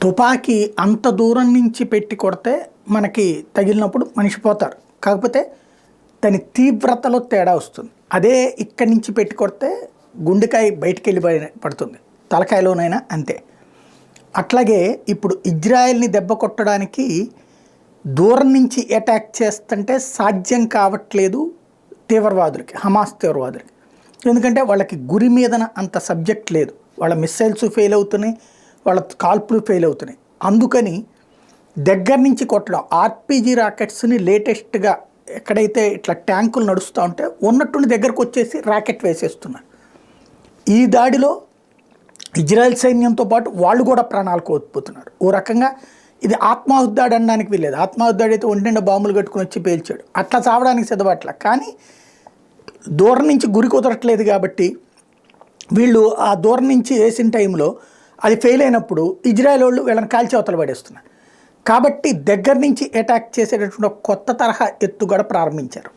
తుపాకీ అంత దూరం నుంచి పెట్టి కొడితే మనకి తగిలినప్పుడు మనిషి పోతారు. కాకపోతే దాని తీవ్రతలో తేడా వస్తుంది. అదే ఇక్కడి నుంచి పెట్టి కొడితే గుండెకాయ బయటికి వెళ్ళి పడుతుంది, తలకాయలోనైనా అంతే. అట్లాగే ఇప్పుడు ఇజ్రాయెల్ని దెబ్బ కొట్టడానికి దూరం నుంచి అటాక్ చేస్తుంటే సాధ్యం కావట్లేదు తీవ్రవాదులకి, హమాస్ తీవ్రవాదులకి. ఎందుకంటే వాళ్ళకి గురి మీదన అంత సబ్జెక్ట్ లేదు, వాళ్ళ మిస్సైల్స్ ఫెయిల్ అవుతున్నాయి, వాళ్ళ కాల్పులు ఫెయిల్ అవుతున్నాయి. అందుకని దగ్గర నుంచి కొట్టడం, ఆర్పీజీ రాకెట్స్ని లేటెస్ట్గా ఎక్కడైతే ఇట్లా ట్యాంకులు నడుస్తూ ఉంటే ఉన్నట్టుండి దగ్గరకు వచ్చేసి రాకెట్ వేసేస్తున్నారు. ఈ దాడిలో ఇజ్రాయెల్ సైన్యంతో పాటు వాళ్ళు కూడా ప్రాణాలు కోల్పోతున్నారు. ఓ రకంగా ఇది ఆత్మాహుద్దాడి అనడానికి వీల్లేదు. ఆత్మాహుద్దాడి అయితే ఒంటిండా బాంబులు కట్టుకుని వచ్చి పేల్చాడు, అట్లా చావడానికి సిద్ధపట్ల. కానీ దూరం నుంచి గురి కుదరట్లేదు కాబట్టి వీళ్ళు ఆ దూరం నుంచి వేసిన టైంలో అది ఫెయిల్ అయినప్పుడు ఇజ్రాయెల్ వాళ్ళు వీళ్ళని కాల్చి అవతల పడేస్తున్నారు. కాబట్టి దగ్గర నుంచి అటాక్ చేసేటటువంటి కొత్త తరహా ఎత్తుగడ ప్రారంభించారు.